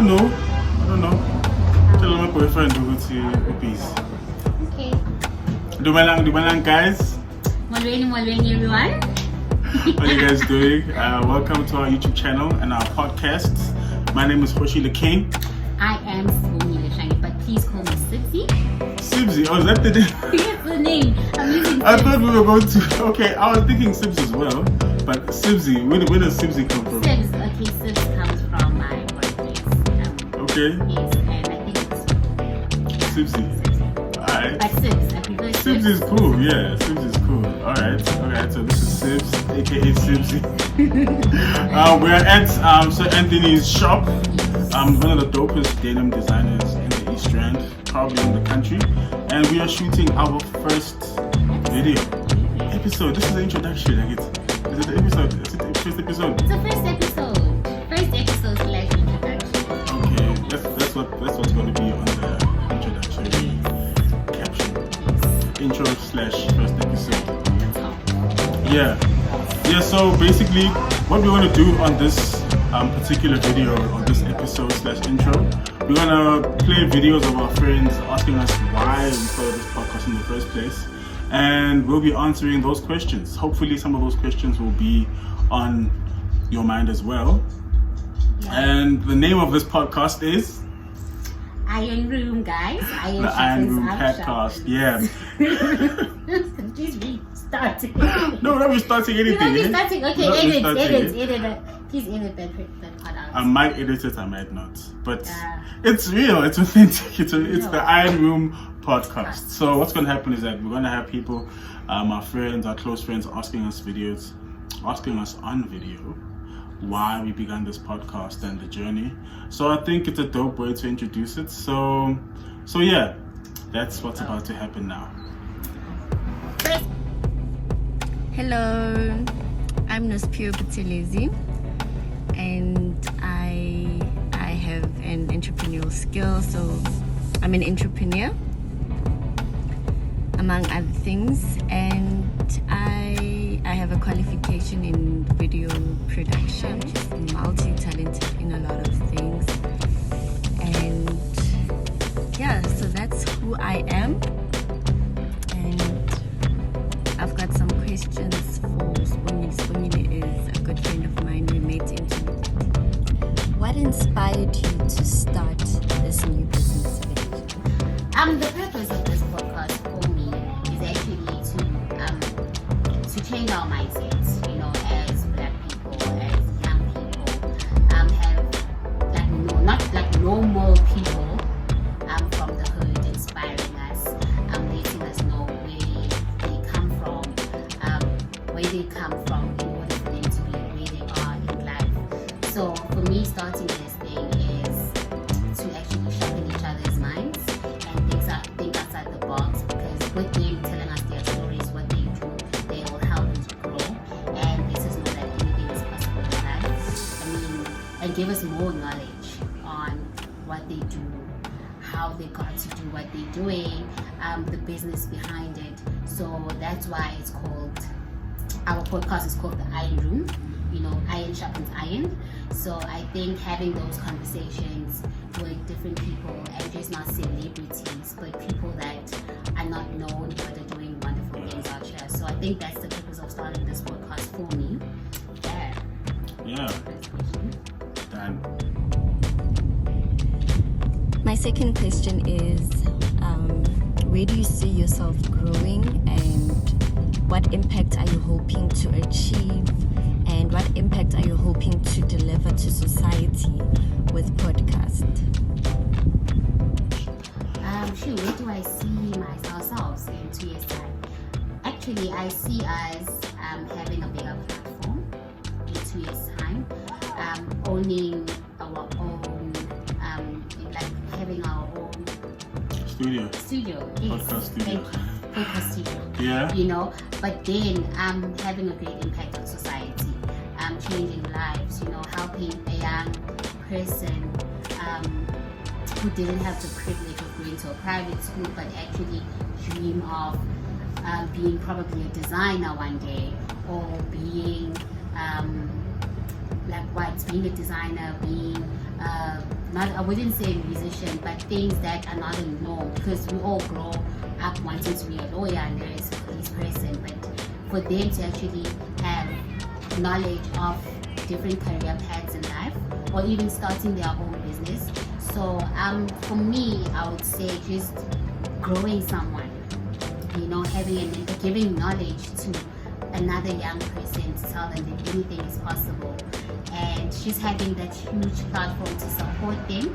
don't know. Tell my boyfriend to go to peace. Okay. Dumalang guys. Molweni everyone. How are you guys doing? Welcome to our YouTube channel and our podcast. My name is Hoshi the King. I am Sibonile Shangi, but please call me Sibsi. Sibsi? Oh, is that the name? That's the name. I'm using I thought we were going to... Okay, I was thinking Sibs as well. But Sibsi, where does Sibsi come from? Sibs. Okay, Sibs comes from my birthplace. Okay. Yes, and I think it's Sibsi. Alright. But Sibs, I prefer Sibs. Sibs is cool, yeah. Sibs is cool. Alright, so this is Sibs, aka Sibsi. We're at Sir Anthony's shop. One of the dopest denim designers in the East Strand, probably in the country. And we are shooting our first video. Episode. This is the introduction. Is it the episode? Is it the first episode? It's the first episode. First episode / introduction. Okay, that's what's going to be on the introductory caption. Intro / first episode. Yeah. So basically, what we want to do on this particular video, on this episode / intro, we're gonna play videos of our friends asking us why we started this podcast in the first place, and we'll be answering those questions. Hopefully some of those questions will be on your mind as well. And the name of this podcast is Iron Room, guys. the Iron Room podcast. Yeah. Please restart it. No, we're not restarting anything. You're not restarting. Okay, Not edit. restarting Please edit that part out. I might edit it, I might not. But it's real, it's authentic. It's the Iron Room podcast. So what's going to happen is that we're going to have people, our friends, our close friends, asking us on video why we began this podcast and the journey. So I think it's a dope way to introduce it. So yeah, that's what's about to happen now. Hello, I'm Nospio Butelezi, and I have an entrepreneurial skill, so I'm an entrepreneur among other things, and I have a qualification in video production, multi-talented in a lot of things, and yeah, so that's who I am. And I've got some questions for Sibonile. Sibonile is a good friend of mine. We met intimately. What inspired you to start this new business venture? The purpose of this podcast for me is actually to change our mindsets, as black people, as young people, have not like normal people from the hood inspiring us, letting us know where they come from in order for them to be where they are in life. So for me, starting this thing is to actually sharpen each other's minds and think outside the box, because with them telling us their stories, what they do, they will help us to grow, and this is know that anything is possible in life. And give us more knowledge on what they do, how they got to do what they're doing, the business behind it. So that's why it's called, our podcast is called the Iron Room. Iron sharpens iron. So I think having those conversations with different people, and just not celebrities, but people that are not known but are doing wonderful things out here. So I think that's the purpose of starting this podcast for me. Yeah. Done. My second question is, where do you see yourself growing, and what impact are you hoping to achieve, and what impact are you hoping to deliver to society with podcast? Where do I see ourselves in 2 years' time? Actually, I see us having a bigger platform in 2 years' time, owning our own, having our own studio. Yes. Podcast studio. Yeah. But then having a great impact on society, changing lives, helping a young person who didn't have the privilege of going to a private school, but actually dream of being probably a designer one day, or being being a designer, being not, I wouldn't say musician, but things that are not a norm, because we all grow up wanting to be a lawyer and there is a police person, but for them to actually have knowledge of different career paths in life, or even starting their own business. So for me, I would say just growing someone, you know, having and giving knowledge to another young person to tell them that anything is possible, and just having that huge platform to support them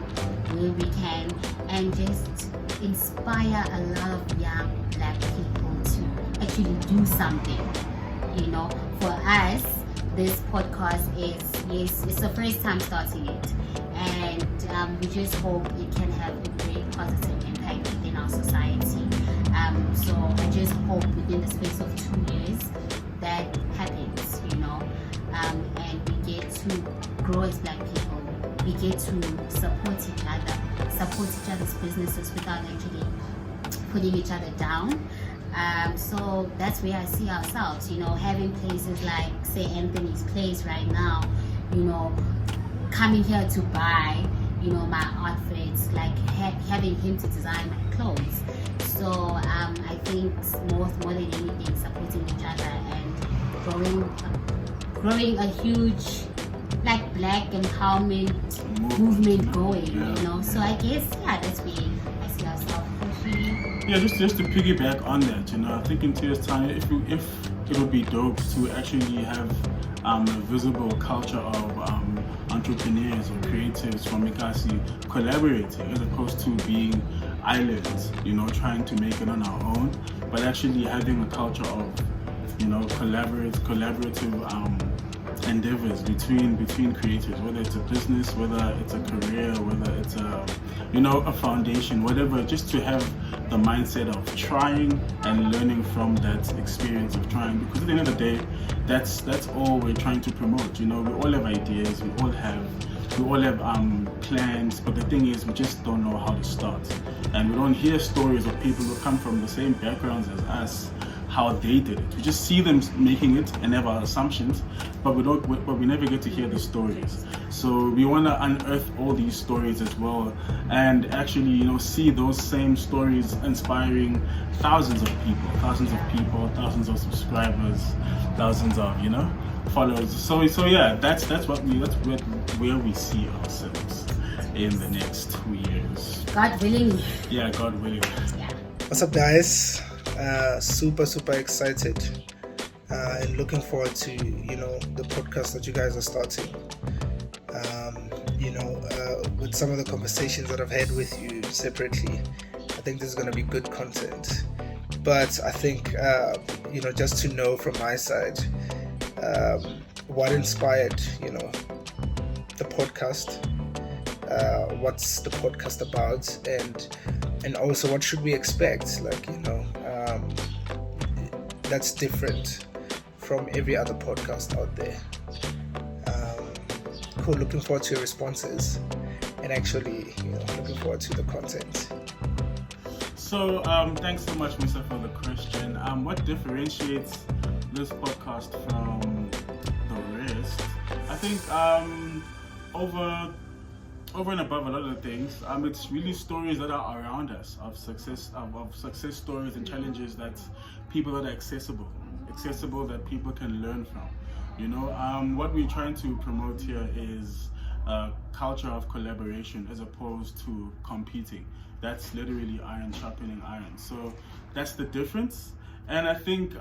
where we can, and just inspire a lot of young Black people to actually do something. You know, for us, this podcast is, yes, it's the first time starting it, and we just hope it can have a great positive impact within our society. So I just hope within the space of 2 years that happens, you know, and we get to grow as Black people. We get to support each other's businesses without actually putting each other down. So that's where I see ourselves, you know, having places like, say, Anthony's Place right now, you know, coming here to buy, you know, my outfits, like having him to design my clothes. So I think more than anything, supporting each other and growing a huge, like, Black empowerment movement going, you know. So I guess, yeah, that's where I see ourselves pushing. Yeah, just to piggyback on that, you know, I think in 2 years' time, if it would be dope to actually have a visible culture of entrepreneurs or creatives from Mikasi collaborating, as opposed to being islands, you know, trying to make it on our own, but actually having a culture of, you know, collaborative endeavors between creators, whether it's a business, whether it's a career, whether it's a, you know, a foundation, whatever, just to have the mindset of trying and learning from that experience of trying, because at the end of the day, that's all we're trying to promote. You know, we all have ideas, we all have plans, but the thing is, we just don't know how to start, and we don't hear stories of people who come from the same backgrounds as us, how they did it. We just see them making it and have our assumptions, but we never get to hear the stories. So we want to unearth all these stories as well, and actually, you know, see those same stories inspiring thousands of people, thousands of subscribers, thousands of, you know, followers. So yeah, that's where we see ourselves in the next 2 years. God willing. Yeah, God willing. Yeah. What's up, guys? Super excited and looking forward to, you know, the podcast that you guys are starting. With some of the conversations that I've had with you separately, I think this is going to be good content. But I think, you know, just to know from my side, what inspired, you know, the podcast, what's the podcast about, and also what should we expect, like, you know, that's different from every other podcast out there. Cool, looking forward to your responses, and actually, you know, looking forward to the content. So thanks so much, Mr. for the question. What differentiates this podcast from the rest? I think over and above a lot of things, it's really stories that are around us of success stories and challenges that are accessible that people can learn from. You know, what we're trying to promote here is a culture of collaboration as opposed to competing. That's literally iron sharpening iron. So that's the difference. And I think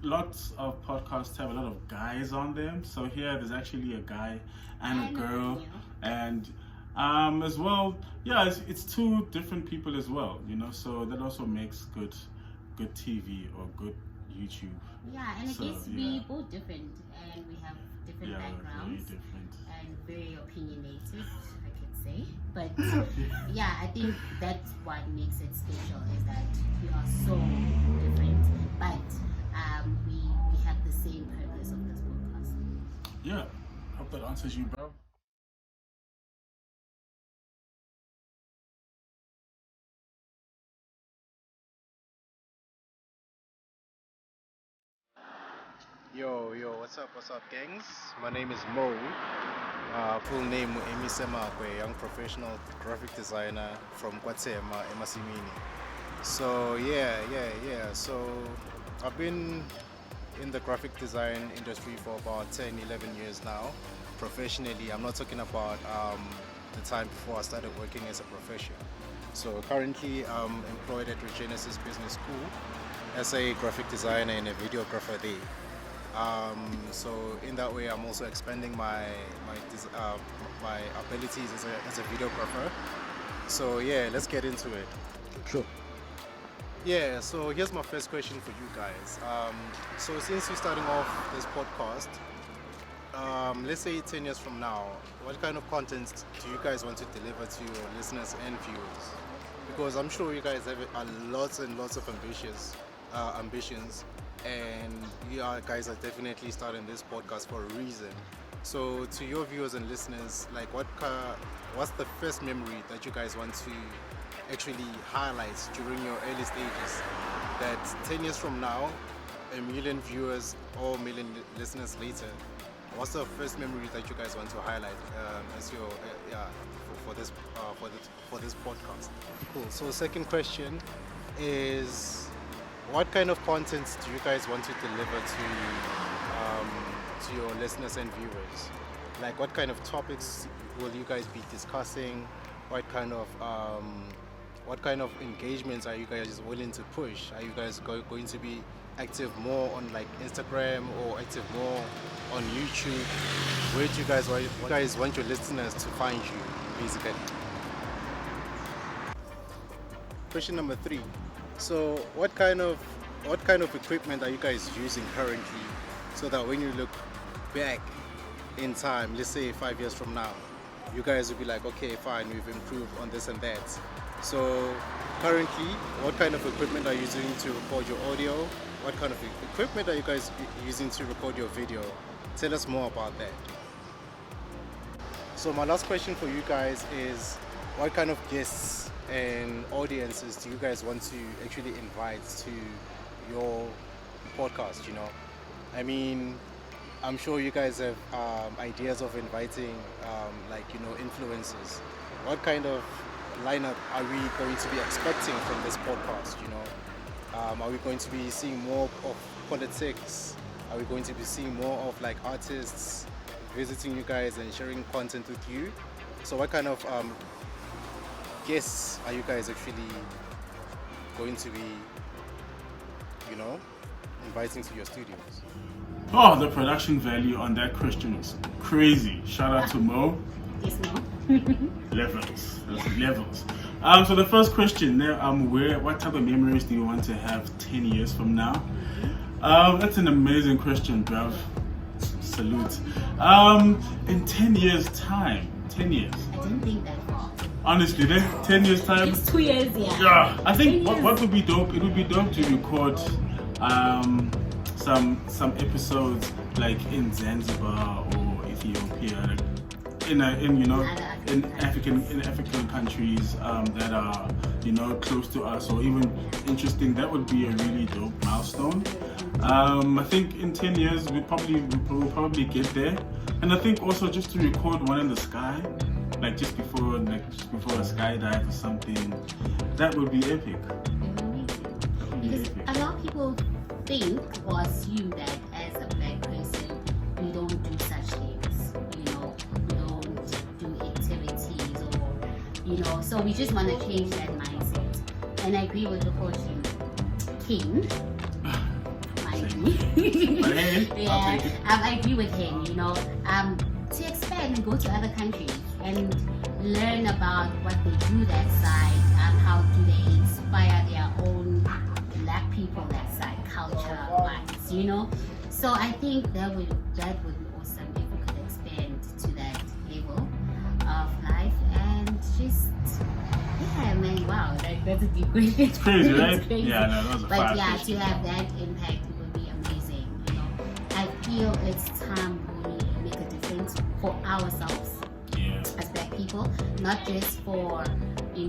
lots of podcasts have a lot of guys on them. So here there's actually a guy and a girl, and as well, yeah, it's two different people as well, you know. So that also makes good TV or good YouTube. Yeah, and I guess we both different, and we have different backgrounds, very different, and very opinionated, I could say. But yeah, I think that's what makes it special, is that we are so different, but we have the same purpose of this podcast. Yeah, hope that answers you, bro. Yo, what's up, gangs? My name is Mo. Full name Emi Semakwe, young professional graphic designer from Kwatsema, Emasimini. So yeah. So I've been in the graphic design industry for about 10, 11 years now. Professionally, I'm not talking about the time before I started working as a profession. So currently I'm employed at Regenesis Business School as a graphic designer and a videographer there. So in that way, I'm also expanding my abilities as a videographer. So yeah, let's get into it. Sure. Yeah, so here's my first question for you guys. So since you're starting off this podcast, let's say 10 years from now, what kind of content do you guys want to deliver to your listeners and viewers? Because I'm sure you guys have lots and lots of ambitions, and you guys are definitely starting this podcast for a reason. So to your viewers and listeners, like what's the first memory that you guys want to actually highlight during your early stages, that 10 years from now, a million viewers or a million listeners later, what's the first memory that you guys want to highlight as your for this podcast? Cool. So second question is, what kind of content do you guys want to deliver to your listeners and viewers? Like, what kind of topics will you guys be discussing? What kind of engagements are you guys willing to push? Are you guys going to be active more on like Instagram or active more on YouTube? Where do you guys want your listeners to find you, basically? Question number 3. So what kind of equipment are you guys using currently, so that when you look back in time, let's say 5 years from now, you guys will be like, okay, fine, we've improved on this and that. So currently, what kind of equipment are you using to record your audio? What kind of equipment are you guys using to record your video? Tell us more about that. So my last question for you guys is, what kind of guests and audiences do you guys want to actually invite to your podcast? You know, I mean, I'm sure you guys have ideas of inviting influencers. What kind of lineup are we going to be expecting from this podcast? You know, are we going to be seeing more of politics? Are we going to be seeing more of like artists visiting you guys and sharing content with you? So what kind of guests are you guys actually going to be, inviting to your studios? Oh, the production value on that question is crazy. Shout out to Mo. Yes, no. Levels. So the first question there, what type of memories do you want to have 10 years from now? That's an amazing question, bruv. Salute. In 10 years time, 10 years. I didn't think that far. Honestly, then 10 years time. It's 2 years, yeah. Yeah, I think what would be dope, it would be dope to record some episodes like in Zanzibar or Ethiopia, like in African countries that are close to us, or even interesting. That would be a really dope milestone. I think in 10 years we'll probably get there, and I think also just to record one in the sky, like just before a skydive or something, that would be epic. Because a lot of people think or assume that as a black person we don't do such things, we don't do activities, or so we just want to change that mindset. And I agree with the question, King. I agree with him, to expand and go to other countries and learn about what they do that side, how do they inspire their own black people that side, culture-wise, So I think that would be awesome if we could expand to that level of life, and just, yeah, man, wow, that's a deep question. It's crazy, right? It's crazy. Yeah, no, that was a But fire yeah, question. to have that impact, it would be amazing, I feel it's time we make a difference for ourselves. Yeah. As black people, not just for the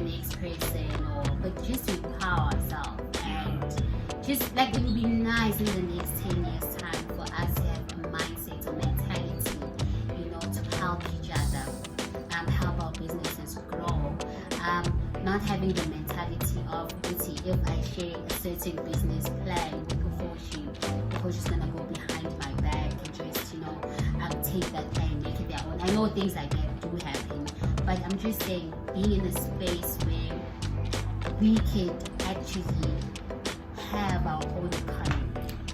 next person, but just to empower ourselves, and just like it would be nice in the next 10 years time not having the mentality of, okay, if I share a certain business plan with the coach is gonna go behind my back and just, take that plan and make it their own. I know things like that do happen, but I'm just saying, being in a space where we could actually have our own economy.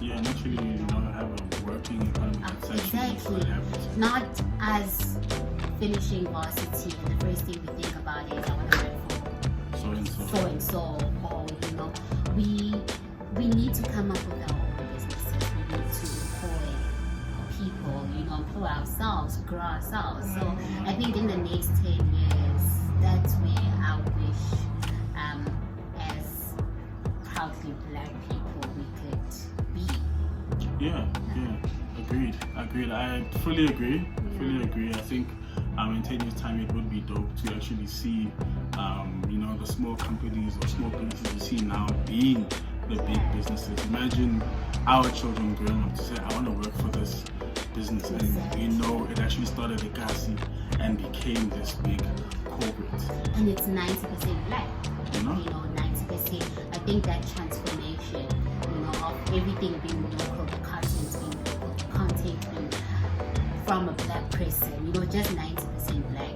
Yeah, and actually, have a working economy. That's actually what happens. Not as finishing varsity and the first thing we think about is I want to work for so and so, or we need to come up with our own businesses. We need to employ people, employ ourselves, grow ourselves. So I think in the next 10 years, that's where I wish, as proudly Black people, we could be. Yeah, agreed. I fully agree. I think in 10 years' time, it would be dope to actually see, the small companies or small businesses we see now being the big businesses. Imagine our children growing up to say, I want to work for this business. Exactly. And it actually started at Ghazi and became this big corporate. And it's 90% Black. 90%. I think that transformation, of everything being local, the content being local, the content being from a Black person, just 90% Black,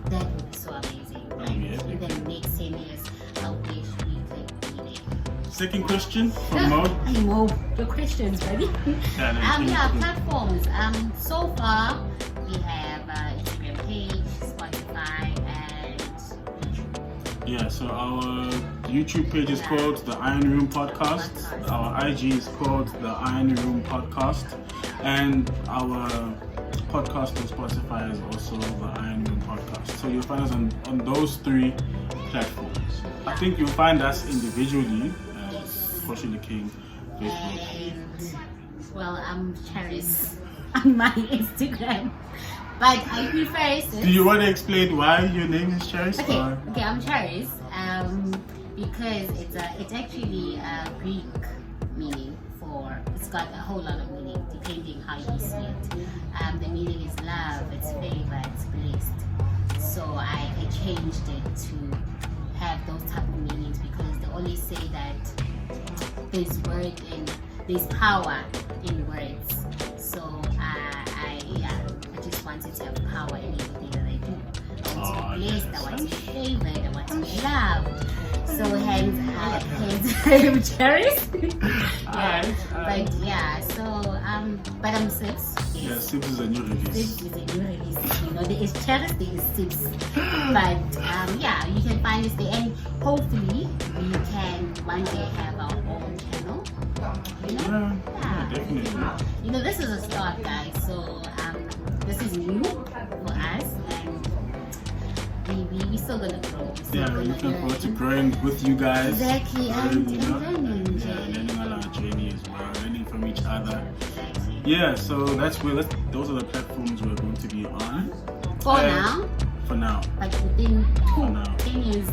that would be so amazing. In the next 10 years, I wish we could be there. Second question from Mo. Hey Mo, your questions, buddy. Platforms. So far we have Instagram page, Spotify, and YouTube. Yeah, so our YouTube page is called The Iron Room Podcast. Our IG is called The Iron Room Podcast. And our podcast on Spotify is also The Iron Room Podcast. So you'll find us on those 3 platforms. I think you'll find us individually as Koshi the King, Facebook. And, I'm Charis on my Instagram. But I prefer Sis. Do you want to explain why your name is Charis? Okay, I'm Charis. Because it's actually a Greek meaning for, it's got a whole lot of meaning depending how you see it. The meaning is love, it's favor, it's blessed. So I changed it to have those type of meanings because they always say that there's power in words. So I just wanted to have power in everything that I do. I want to be blessed, I want to be favored, I want to be loved. So hence I'm Charis. But I'm Sips. Yeah, Sips is a new release. Sips is a new release. There is Charis, there is Sips. But you can find us there, and hopefully we can one day have our own channel. Yeah, definitely. This is a start, guys. So this is new for us, and we're still gonna grow. We're looking forward to growing with you guys. Exactly, and learning. Learning on our journey as well, learning from each other. Exactly. Yeah, so those are the platforms we're going to be on. For now. Like within 10 years.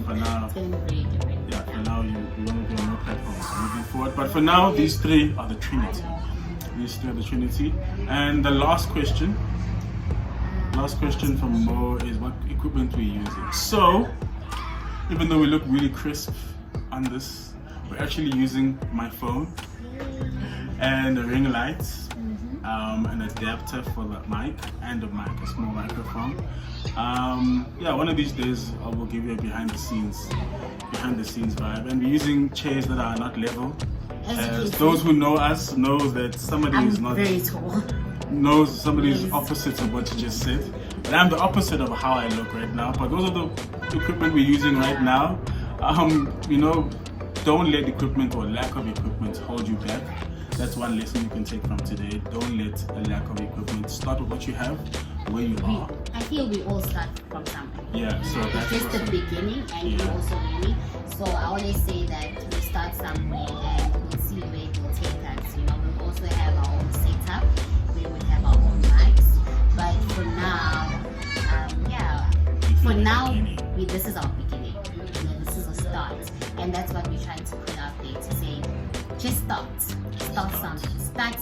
For now. It's gonna be very different. Yeah, for now you want to be on more platforms moving forward. But for now, these 3 are the Trinity. And the last question from Mo is what equipment we're using. So, even though we look really crisp on this, we're actually using my phone and a ring light, an adapter for the mic and a small microphone. One of these days I will give you a behind the scenes vibe, and we're using chairs that are not level. As those who know us know that somebody is not very tall. Knows somebody is opposite of what you just said. But I'm the opposite of how I look right now. But those are the equipment we're using right now. Don't let equipment or lack of equipment hold you back. That's one lesson you can take from today. Don't let a lack of equipment. Start with what you have, where you are. I feel we all start from something. Yeah, so that's just the beginning, and you also really. So I always say that we start somewhere and we'll see where it will take us. We also have our own setup. We would have our own mics. But for now, this is our beginning. This is a start, and that's what we're trying to put out there to say, just start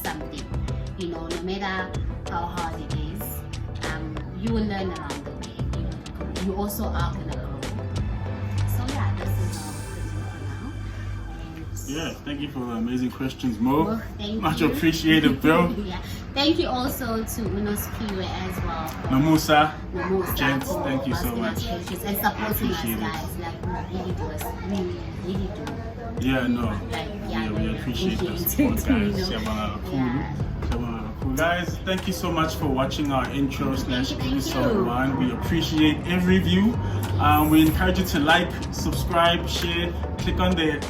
something. No matter how hard it is, you will learn along the way. You also are gonna grow. Yeah, thank you for the amazing questions, Mo. Well, thank Much you. appreciated, bro. Yeah. Thank you also to Unos Kiwe as well. Namusa. Namusa Gents, for thank you so asking us much. questions and supporting us, Appreciate it. guys. Like, we really do us. We really do. Yeah, no. Like, Yeah, we appreciate the appreciate support, it, guys. you know. Shabala cool. Yeah. Shabala cool. Guys, thank you so much for watching our intro slash Thank you. episode 1. We appreciate every view. We encourage you to like, subscribe, share, click on the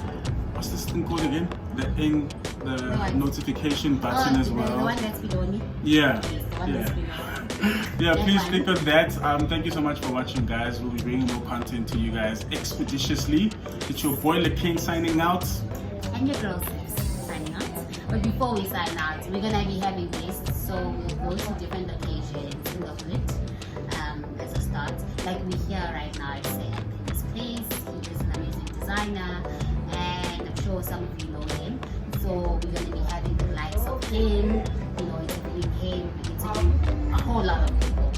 what's this thing called again? The notification button as well. The one that's below me. Yeah. Yes, the one that's Yeah. below. Yeah, That please one. click on that. Thank you so much for watching, guys. We'll be bringing more content to you guys expeditiously. It's your boy Le King signing out. And your girl Sis signing out. But before we sign out, we're gonna be having guests, so we'll go to different locations in the hood as a start. Like we're here right now at Anthony's place. He is an amazing designer, and I'm sure some of you know him. So we're gonna be having the likes of him, interviewing him, interviewing a whole lot of people,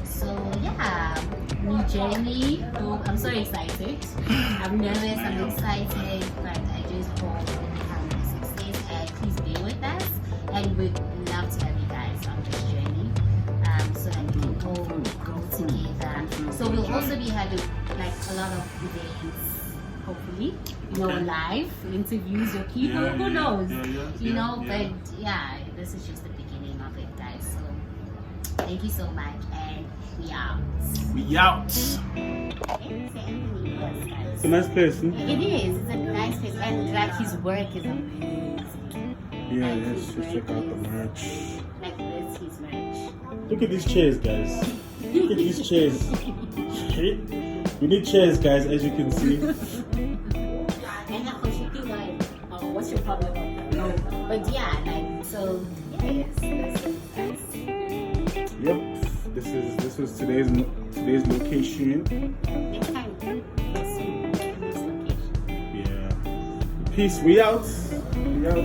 So yeah, new journey. Oh, I'm so excited. I'm nervous, I'm excited, but I just hope it becomes a success. And please bear with us, and we'd love to have you guys on this journey, so that we can all grow together. So we'll also be having like a lot of events, hopefully, Okay. live interviews with people. Yeah, Who yeah, knows? yeah. But yeah, this is just the beginning of it, guys. So thank you so much, and we out. We out. Say Anthony, yes, guys. It's a nice place. It is. It's a nice place, and like his work is amazing. Yeah, Like, let's his just work check out the is- merch. Like this, his merch. Look at these chairs, guys. Look at these chairs. Okay? We need chairs, guys, as you can see. And now, what's your problem? No, but yeah, like so. Yes. Yep. This was today's location. Next time, let's see this location. Yeah. Peace. We out. We out.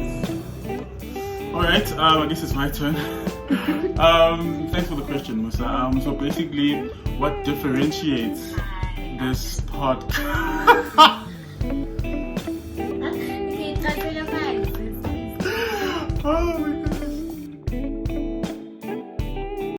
All right. I guess it's my turn. Thanks for the question, Musa. So basically, what differentiates this podcast?